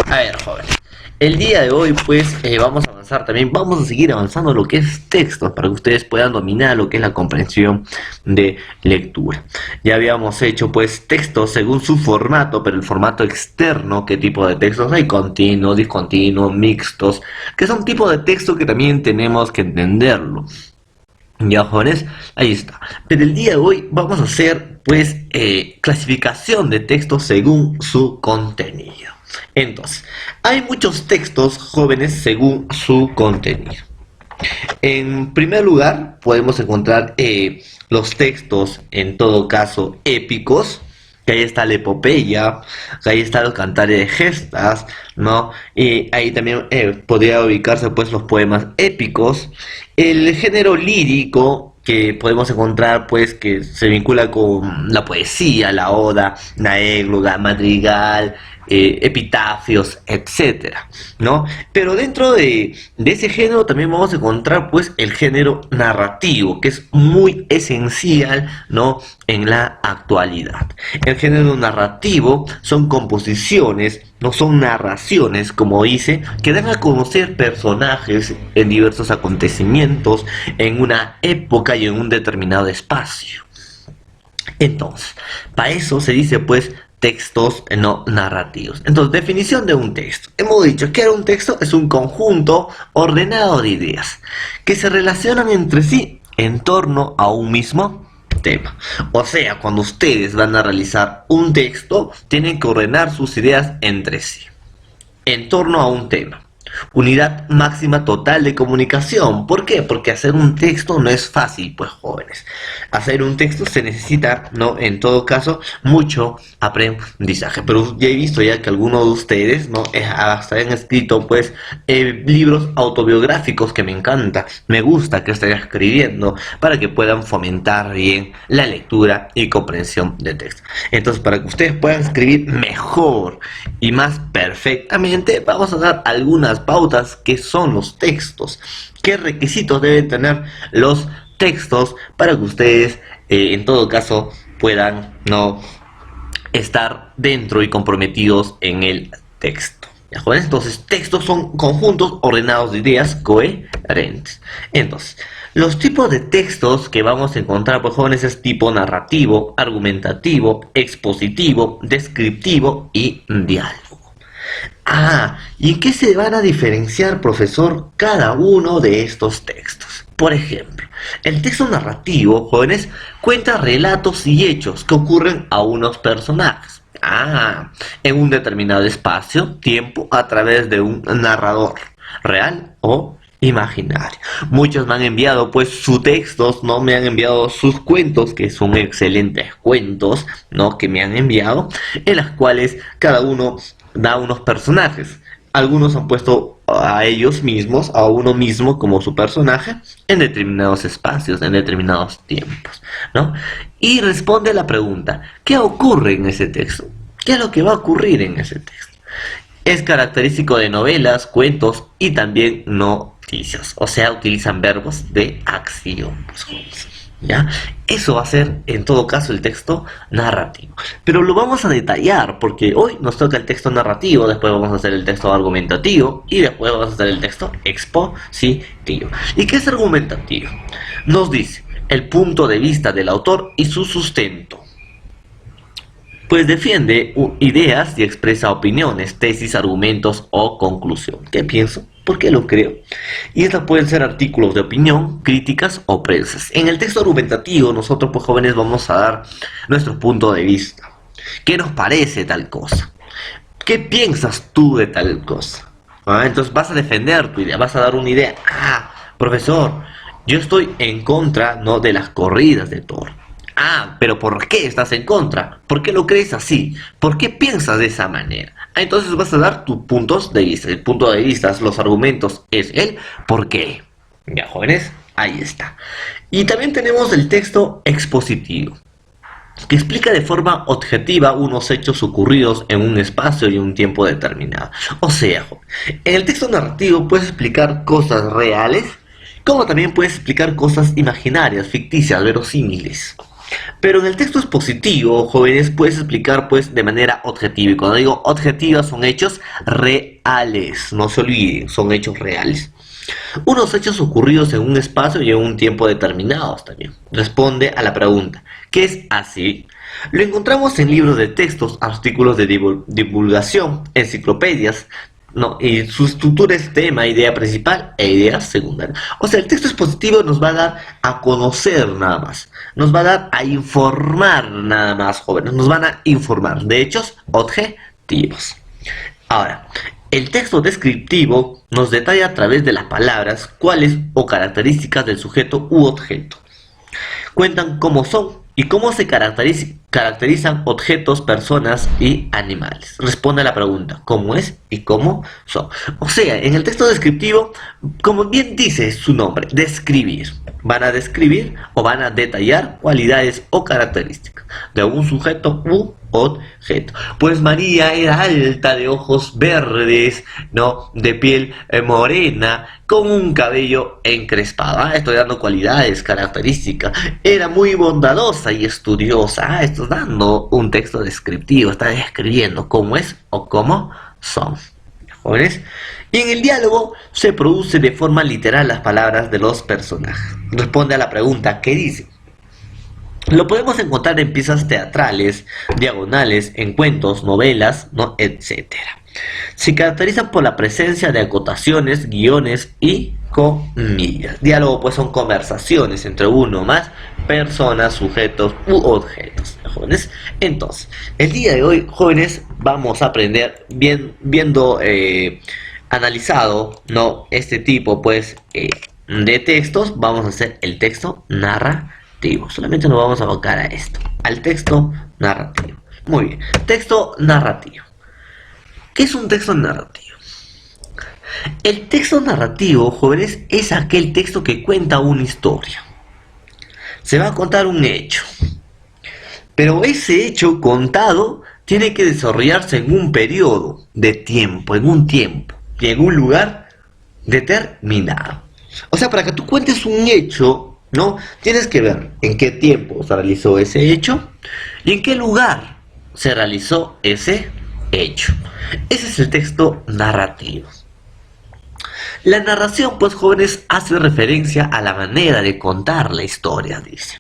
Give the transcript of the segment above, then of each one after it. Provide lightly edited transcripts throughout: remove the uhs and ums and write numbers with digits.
A ver, jóvenes. El día de hoy, pues, vamos a avanzar también, vamos a seguir avanzando lo que es textos para que ustedes puedan dominar lo que es la comprensión de lectura. Ya habíamos hecho, pues, textos según su formato, pero el formato externo, qué tipo de textos hay, continuo, discontinuo, mixtos, que son tipos de texto que también tenemos que entenderlo. Ya, jóvenes, ahí está. Pero el día de hoy vamos a hacer, pues, clasificación de textos según su contenido. Entonces, hay muchos textos, jóvenes, según su contenido. En primer lugar, podemos encontrar los textos, en todo caso, épicos, que ahí está la epopeya, que ahí están los cantares de gestas, ¿no? Y ahí también podría ubicarse pues los poemas épicos, el género lírico que podemos encontrar pues que se vincula con la poesía, la oda, la égloga, madrigal, epitafios, etcétera, ¿no? Pero dentro de ese género también vamos a encontrar pues el género narrativo, que es muy esencial, ¿no? En la actualidad. El género narrativo son composiciones, no son narraciones, como dice, que dan a conocer personajes en diversos acontecimientos, en una época y en un determinado espacio. Entonces, para eso se dice pues textos no narrativos. Entonces, definición de un texto. Hemos dicho que un texto es un conjunto ordenado de ideas que se relacionan entre sí en torno a un mismo tema. O sea, cuando ustedes van a realizar un texto, tienen que ordenar sus ideas entre sí, en torno a un tema. Unidad máxima total de comunicación. ¿Por qué? Porque hacer un texto no es fácil, pues jóvenes. Hacer un texto se necesita, ¿no? En todo caso, mucho aprendizaje. Pero ya he visto ya que algunos de ustedes, ¿no? Hasta han escrito, pues, libros autobiográficos que me encanta. Me gusta que estén escribiendo para que puedan fomentar bien la lectura y comprensión de texto. Entonces, para que ustedes puedan escribir mejor y más perfectamente, vamos a dar algunas pautas que son los textos, qué requisitos deben tener los textos para que ustedes en todo caso puedan no estar dentro y comprometidos en el texto. ¿Ya, jóvenes? Entonces, textos son conjuntos ordenados de ideas coherentes. Entonces, los tipos de textos que vamos a encontrar, pues jóvenes, es tipo narrativo, argumentativo, expositivo, descriptivo y diálogo. Ah, ¿y en qué se van a diferenciar, profesor, cada uno de estos textos? Por ejemplo, el texto narrativo, jóvenes, cuenta relatos y hechos que ocurren a unos personajes. Ah, en un determinado espacio, tiempo, a través de un narrador, real o imaginario. Muchos me han enviado pues sus textos, no me han enviado sus cuentos, que son excelentes cuentos, ¿no? Que me han enviado, en las cuales cada uno da unos personajes. Algunos han puesto a ellos mismos, a uno mismo como su personaje, en determinados espacios, en determinados tiempos, ¿no? Y responde a la pregunta, ¿qué ocurre en ese texto? ¿Qué es lo que va a ocurrir en ese texto? Es característico de novelas, cuentos y también noticias. O sea, utilizan verbos de acción. ¿Ya? Eso va a ser, en todo caso, el texto narrativo. Pero lo vamos a detallar porque hoy nos toca el texto narrativo, después vamos a hacer el texto argumentativo y después vamos a hacer el texto expositivo. ¿Y qué es argumentativo? Nos dice el punto de vista del autor y su sustento. Pues defiende ideas y expresa opiniones, tesis, argumentos o conclusión. ¿Qué pienso? ¿Por qué lo creo? Y estas pueden ser artículos de opinión, críticas o prensas. En el texto argumentativo, nosotros, pues jóvenes, vamos a dar nuestro punto de vista. ¿Qué nos parece tal cosa? ¿Qué piensas tú de tal cosa? Entonces vas a defender tu idea, vas a dar una idea. Ah, profesor, yo estoy en contra, ¿no?, de las corridas de toro. Ah, pero ¿por qué estás en contra? ¿Por qué lo crees así? ¿Por qué piensas de esa manera? Entonces vas a dar tus puntos de vista. El punto de vista, los argumentos, es el por qué. Ya, jóvenes, ahí está. Y también tenemos el texto expositivo, que explica de forma objetiva unos hechos ocurridos en un espacio y un tiempo determinado. O sea, en el texto narrativo puedes explicar cosas reales, como también puedes explicar cosas imaginarias, ficticias, verosímiles. Pero en el texto expositivo, jóvenes, puedes explicar pues de manera objetiva. Y cuando digo objetiva son hechos reales, no se olviden, son hechos reales. Unos hechos ocurridos en un espacio y en un tiempo determinados también. Responde a la pregunta, ¿qué es así? Lo encontramos en libros de textos, artículos de divulgación, enciclopedias, ¿no? Y su estructura es tema, idea principal e idea secundaria. O sea, el texto expositivo nos va a dar a conocer nada más, nos va a dar a informar nada más, jóvenes, nos van a informar de hechos objetivos. Ahora, el texto descriptivo nos detalla a través de las palabras cuáles o características del sujeto u objeto. Cuentan cómo son y cómo se caracterizan objetos, personas y animales. Responde a la pregunta, ¿cómo es y cómo son? O sea, en el texto descriptivo, como bien dice su nombre, describir. Van a describir o van a detallar cualidades o características de un sujeto u objeto. Pues María era alta, de ojos verdes, ¿no? De piel morena, con un cabello encrespado. Estoy dando cualidades, características. Era muy bondadosa y estudiosa. Estoy dando un texto descriptivo. Está describiendo cómo es o cómo son. ¿Jóvenes? Y en el diálogo se produce de forma literal las palabras de los personajes. Responde a la pregunta, ¿qué dice? Lo podemos encontrar en piezas teatrales, diagonales, en cuentos, novelas, ¿no? Etcétera. Se caracterizan por la presencia de acotaciones, guiones y comillas. Diálogo pues son conversaciones entre uno o más personas, sujetos u objetos. ¿Jóvenes? Entonces, el día de hoy, jóvenes, vamos a aprender viendo analizado, ¿no? Este tipo pues de textos. Vamos a hacer el texto narrativo. Solamente nos vamos a abocar a esto, al texto narrativo. Muy bien, texto narrativo. ¿Qué es un texto narrativo? El texto narrativo, jóvenes, es aquel texto que cuenta una historia. Se va a contar un hecho, pero ese hecho contado tiene que desarrollarse en un periodo de tiempo, en un tiempo y en un lugar determinado. O sea, para que tú cuentes un hecho, ¿no? Tienes que ver en qué tiempo se realizó ese hecho y en qué lugar se realizó ese hecho. Ese es el texto narrativo. La narración, pues, jóvenes, hace referencia a la manera de contar la historia, dice,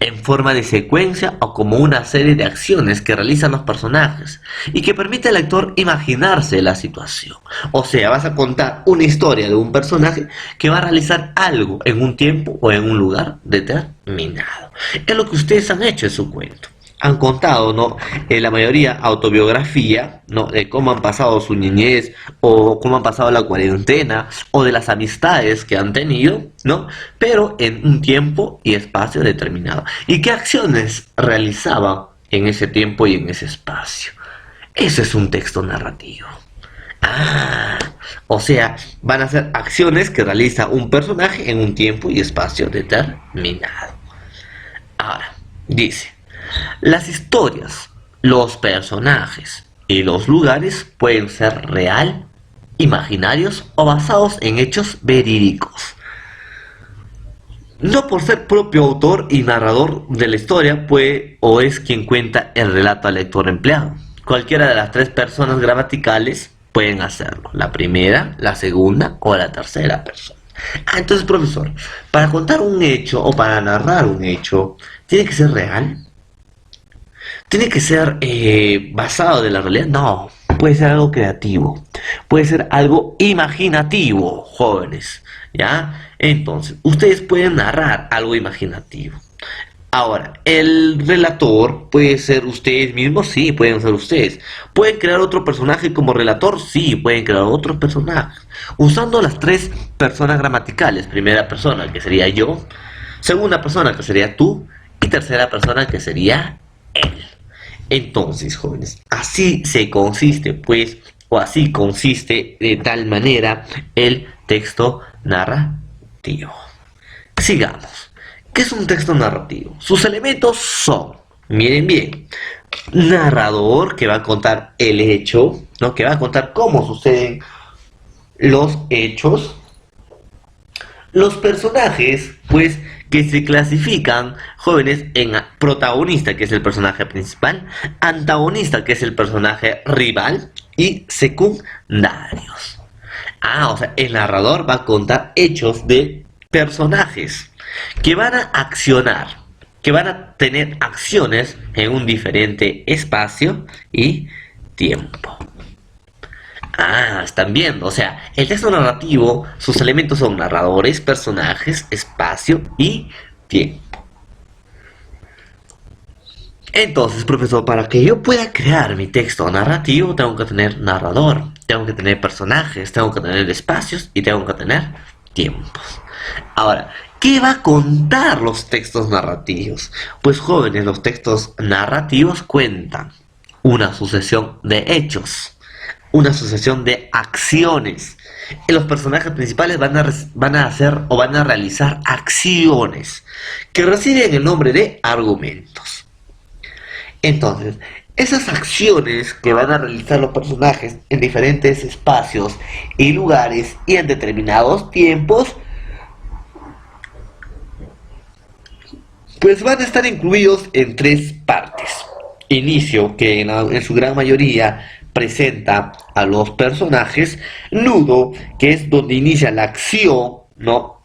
en forma de secuencia o como una serie de acciones que realizan los personajes y que permite al lector imaginarse la situación. O sea, vas a contar una historia de un personaje que va a realizar algo en un tiempo o en un lugar determinado. Es lo que ustedes han hecho en su cuento. Han contado, ¿no? La mayoría autobiografía, ¿no? De cómo han pasado su niñez o cómo han pasado la cuarentena o de las amistades que han tenido, ¿no? Pero en un tiempo y espacio determinado. ¿Y qué acciones realizaban en ese tiempo y en ese espacio? Ese es un texto narrativo. O sea, van a ser acciones que realiza un personaje en un tiempo y espacio determinado. Ahora, dice, las historias, los personajes y los lugares pueden ser real, imaginarios o basados en hechos verídicos. No por ser propio autor y narrador de la historia puede o es quien cuenta el relato al lector empleado. Cualquiera de las tres personas gramaticales pueden hacerlo. La primera, la segunda o la tercera persona. Entonces, profesor, para contar un hecho o para narrar un hecho, ¿tiene que ser real? ¿Tiene que ser basado de la realidad? No, puede ser algo creativo, puede ser algo imaginativo, jóvenes, ¿ya? Entonces, ustedes pueden narrar algo imaginativo. Ahora, el relator puede ser ustedes mismos, sí, pueden ser ustedes. ¿Pueden crear otro personaje como relator? Sí, pueden crear otros personajes. Usando las tres personas gramaticales, primera persona que sería yo, segunda persona que sería tú y tercera persona que sería él. Entonces, jóvenes, así se consiste, pues, o así consiste de tal manera el texto narrativo. Sigamos. ¿Qué es un texto narrativo? Sus elementos son, miren bien, narrador que va a contar el hecho, ¿no? Que va a contar cómo suceden los hechos. Los personajes, pues, que se clasifican, jóvenes, en protagonista, que es el personaje principal, antagonista, que es el personaje rival, y secundarios. O sea, el narrador va a contar hechos de personajes que van a accionar, que van a tener acciones en un diferente espacio y tiempo. Están viendo, o sea, el texto narrativo, sus elementos son narradores, personajes, espacio y tiempo. Entonces, profesor, para que yo pueda crear mi texto narrativo, tengo que tener narrador, tengo que tener personajes, tengo que tener espacios y tengo que tener tiempos. Ahora, ¿qué va a contar los textos narrativos? Pues, jóvenes, los textos narrativos cuentan una sucesión de hechos, una sucesión de acciones. Y los personajes principales van a hacer o van a realizar acciones que reciben el nombre de argumentos. Entonces, esas acciones que van a realizar los personajes en diferentes espacios y lugares y en determinados tiempos, pues van a estar incluidos en tres partes. Inicio, que en su gran mayoría presenta a los personajes. Nudo, que es donde inicia la acción, ¿no?,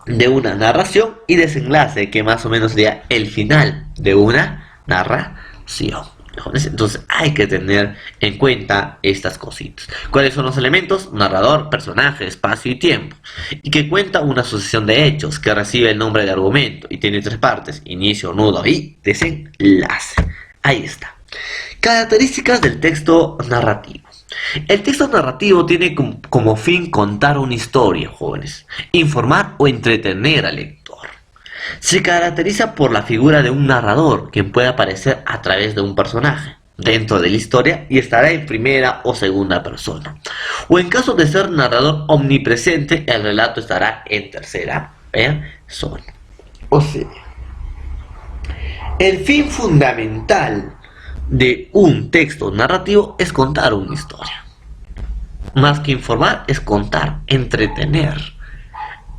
de una narración. Y desenlace, que más o menos sería el final de una narración. Entonces hay que tener en cuenta estas cositas. ¿Cuáles son los elementos? Narrador, personaje, espacio y tiempo. Y que cuenta una sucesión de hechos que recibe el nombre de argumento y tiene tres partes: inicio, nudo y desenlace. Ahí está. Características del texto narrativo. El texto narrativo tiene como fin contar una historia, jóvenes, informar o entretener al lector. Se caracteriza por la figura de un narrador, quien puede aparecer a través de un personaje dentro de la historia y estará en primera o segunda persona. O en caso de ser narrador omnipresente, el relato estará en tercera persona. O sea, el fin fundamental de un texto narrativo es contar una historia. Más que informar, es contar, entretener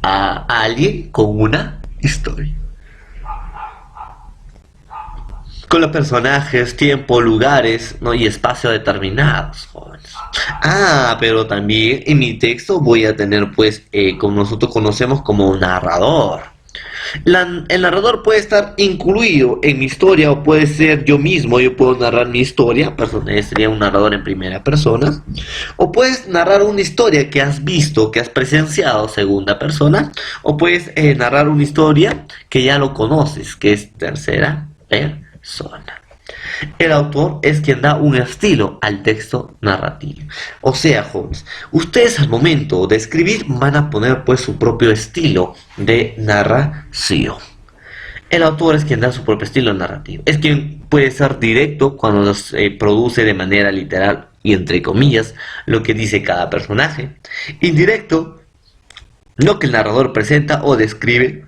a alguien con una historia. Con los personajes, tiempo, lugares, ¿no?, y espacio determinados, jóvenes. Pero también en mi texto voy a tener, pues, como nosotros conocemos como narrador. El narrador puede estar incluido en mi historia o puede ser yo mismo. Yo puedo narrar mi historia, sería un narrador en primera persona. O puedes narrar una historia que has visto, que has presenciado, segunda persona. O puedes narrar una historia que ya lo conoces, que es tercera persona. El autor es quien da un estilo al texto narrativo. O sea, jóvenes, ustedes al momento de escribir van a poner, pues, su propio estilo de narración. El autor es quien da su propio estilo narrativo. Es quien puede ser directo cuando produce de manera literal y entre comillas lo que dice cada personaje. Indirecto, lo que el narrador presenta o describe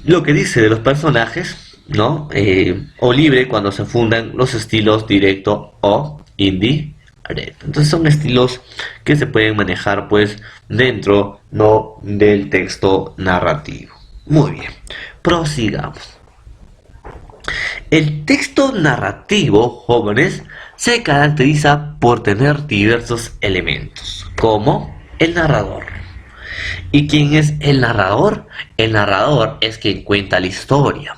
lo que dice de los personajes, ¿no? O libre cuando se fundan los estilos directo o indirecto. Entonces son estilos que se pueden manejar, pues, dentro, ¿no?, del texto narrativo. Muy bien, prosigamos. El texto narrativo, jóvenes, se caracteriza por tener diversos elementos, como el narrador. ¿Y quién es el narrador? El narrador es quien cuenta la historia.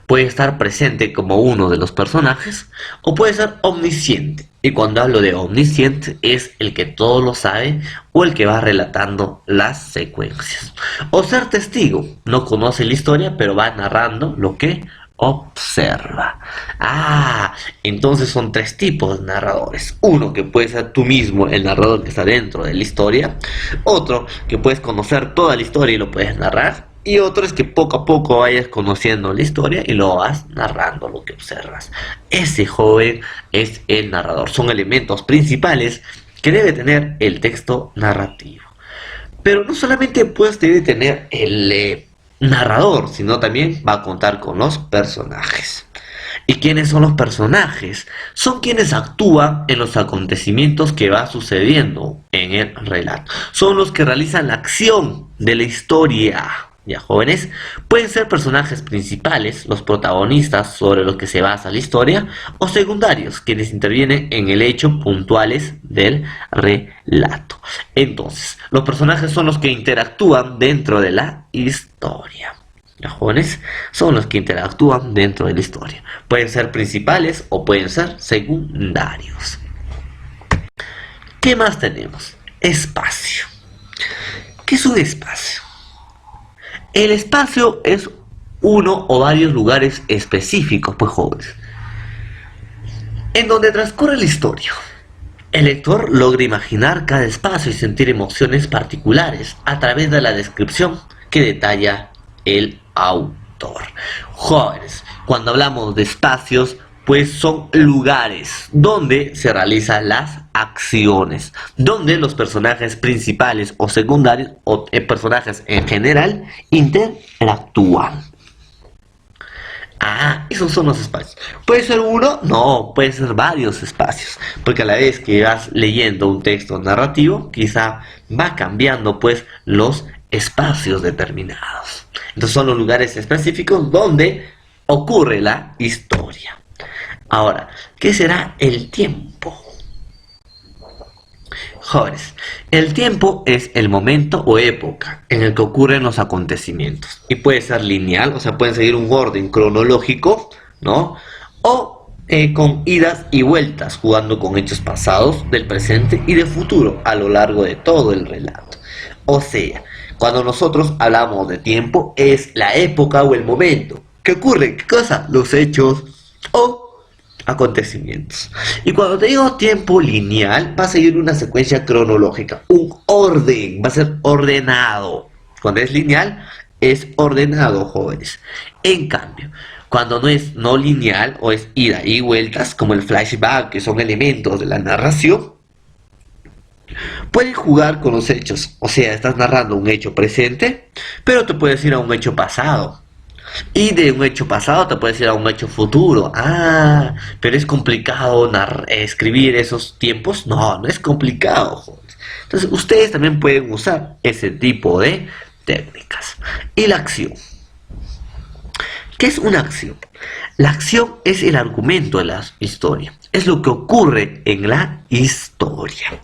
Puede estar presente como uno de los personajes o puede ser omnisciente. Y cuando hablo de omnisciente, es el que todo lo sabe o el que va relatando las secuencias. O ser testigo, no conoce la historia pero va narrando lo que observa. Entonces son tres tipos de narradores. Uno que puede ser tú mismo, el narrador que está dentro de la historia. Otro que puedes conocer toda la historia y lo puedes narrar. Y otro es que poco a poco vayas conociendo la historia y lo vas narrando lo que observas. Ese, joven, es el narrador. Son elementos principales que debe tener el texto narrativo. Pero no solamente pues debe tener el narrador, sino también va a contar con los personajes. ¿Y quiénes son los personajes? Son quienes actúan en los acontecimientos que va sucediendo en el relato. Son los que realizan la acción de la historia. Ya, jóvenes, pueden ser personajes principales, los protagonistas sobre los que se basa la historia, o secundarios, quienes intervienen en el hecho puntuales del relato. Entonces, los personajes son los que interactúan dentro de la historia. Los jóvenes son los que interactúan dentro de la historia. Pueden ser principales o pueden ser secundarios. ¿Qué más tenemos? Espacio. ¿Qué es un espacio? El espacio es uno o varios lugares específicos, pues jóvenes, en donde transcurre la historia. El lector logra imaginar cada espacio y sentir emociones particulares a través de la descripción que detalla el autor. Jóvenes, cuando hablamos de espacios, pues son lugares donde se realizan las acciones, donde los personajes principales o secundarios o personajes en general interactúan. Ah, esos son los espacios. ¿Puede ser uno? No, puede ser varios espacios, porque a la vez que vas leyendo un texto narrativo, quizá va cambiando pues los espacios determinados. Entonces son los lugares específicos donde ocurre la historia. Ahora, ¿qué será el tiempo? Jóvenes, el tiempo es el momento o época en el que ocurren los acontecimientos. Y puede ser lineal, o sea, pueden seguir un orden cronológico, ¿no? O con idas y vueltas, jugando con hechos pasados, del presente y del futuro a lo largo de todo el relato. O sea, cuando nosotros hablamos de tiempo, es la época o el momento. ¿Qué ocurre? ¿Qué cosa? Los hechos o acontecimientos. Y cuando te digo tiempo lineal, va a seguir una secuencia cronológica, un orden, va a ser ordenado. Cuando es lineal, es ordenado, jóvenes. En cambio, cuando no es no lineal o es ida y vueltas, como el flashback, que son elementos de la narración, pueden jugar con los hechos. O sea, estás narrando un hecho presente, pero te puedes ir a un hecho pasado. Y de un hecho pasado te puedes ir a un hecho futuro. Ah, pero es complicado escribir esos tiempos. No, no es complicado, jóvenes. Entonces, ustedes también pueden usar ese tipo de técnicas. Y la acción. ¿Qué es una acción? La acción es el argumento de la historia. Es lo que ocurre en la historia,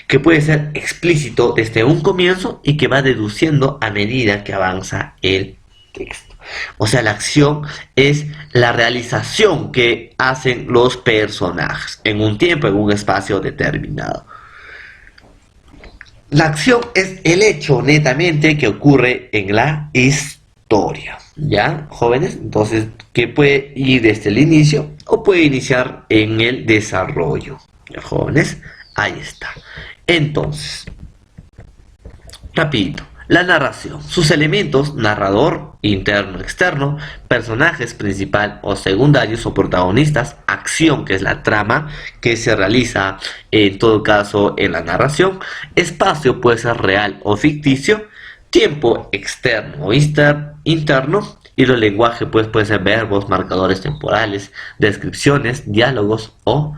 que puede ser explícito desde un comienzo y que va deduciendo a medida que avanza el texto. O sea, la acción es la realización que hacen los personajes en un tiempo, en un espacio determinado. La acción es el hecho netamente que ocurre en la historia. ¿Ya, jóvenes? Entonces, que puede ir desde el inicio o puede iniciar en el desarrollo. ¿Ya, jóvenes? Ahí está. Entonces, rapidito. La narración, sus elementos, narrador, interno, externo, personajes principal o secundarios o protagonistas, acción, que es la trama que se realiza en todo caso en la narración, espacio puede ser real o ficticio, tiempo externo o interno, y los lenguajes pues pueden ser verbos, marcadores temporales, descripciones, diálogos o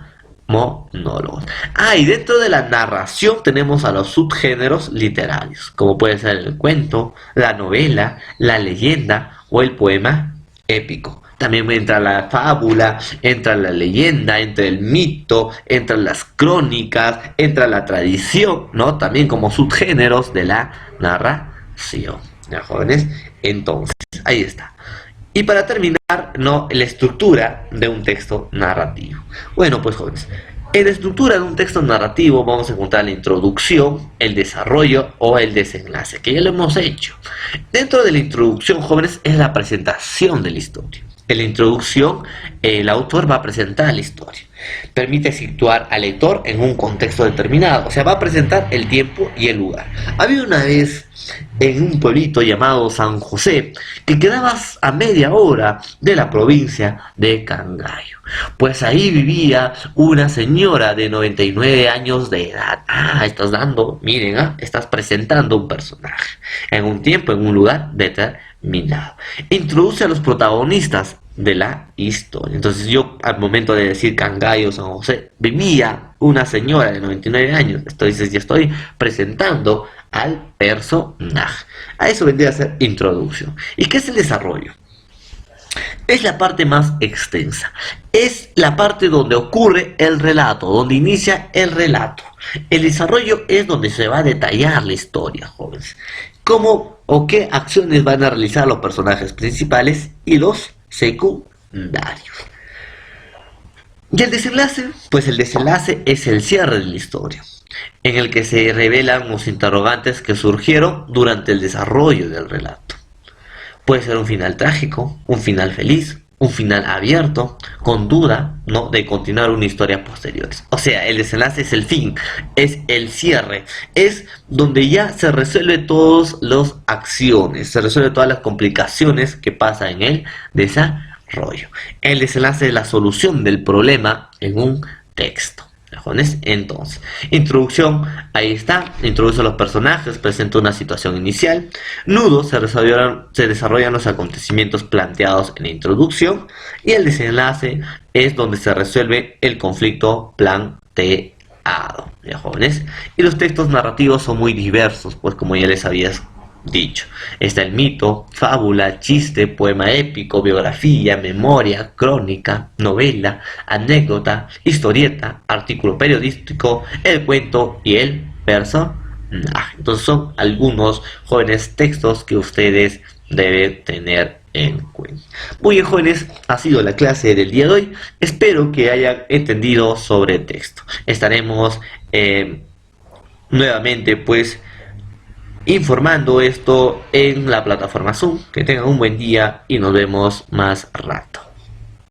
monólogos. Ah, y dentro de la narración tenemos a los subgéneros literarios, como puede ser el cuento, la novela, la leyenda o el poema épico. También entra la fábula, entra la leyenda, entra el mito, entran las crónicas, entra la tradición, ¿no? También como subgéneros de la narración. ¿Ya, jóvenes? Entonces, ahí está. Y para terminar, ¿no?, la estructura de un texto narrativo. Bueno, pues jóvenes, en la estructura de un texto narrativo vamos a encontrar la introducción, el desarrollo o el desenlace, que ya lo hemos hecho. Dentro de la introducción, jóvenes, es la presentación de la historia. En la introducción, el autor va a presentar la historia. Permite situar al lector en un contexto determinado, o sea, va a presentar el tiempo y el lugar. Había una vez en un pueblito llamado San José, que quedaba a media hora de la provincia de Cangallo. Pues ahí vivía una señora de 99 años de edad. Ah, estás dando, miren, estás presentando un personaje en un tiempo, en un lugar determinado. Introduce a los protagonistas de la historia. Entonces yo al momento de decir Cangallo San José, vivía una señora de 99 años. Entonces ya estoy presentando al personaje. A eso vendría a ser introducción. ¿Y qué es el desarrollo? Es la parte más extensa. Es la parte donde ocurre el relato, donde inicia el relato. El desarrollo es donde se va a detallar la historia, jóvenes. Cómo o qué acciones van a realizar los personajes principales y los secundarios. Y el desenlace, pues el desenlace es el cierre de la historia, en el que se revelan los interrogantes que surgieron durante el desarrollo del relato. Puede ser un final trágico, un final feliz, un final abierto, con duda, ¿no?, de continuar una historia posterior. O sea, el desenlace es el fin, es el cierre, es donde ya se resuelve todas las acciones, se resuelve todas las complicaciones que pasan en el desarrollo. El desenlace es la solución del problema en un texto. Entonces, introducción, ahí está, introduce a los personajes, presenta una situación inicial. Nudo, se desarrollan los acontecimientos planteados en la introducción. Y el desenlace es donde se resuelve el conflicto planteado, ¿ya, jóvenes? Y los textos narrativos son muy diversos, pues como ya les había dicho. Está el mito, fábula, chiste, poema épico, biografía, memoria, crónica, novela, anécdota, historieta, artículo periodístico, el cuento y el personaje. Entonces son algunos, jóvenes, textos que ustedes deben tener en cuenta. Muy bien, jóvenes, ha sido la clase del día de hoy. Espero que hayan entendido sobre texto. Estaremos nuevamente, pues, informando esto en la plataforma Zoom. Que tengan un buen día y nos vemos más rato.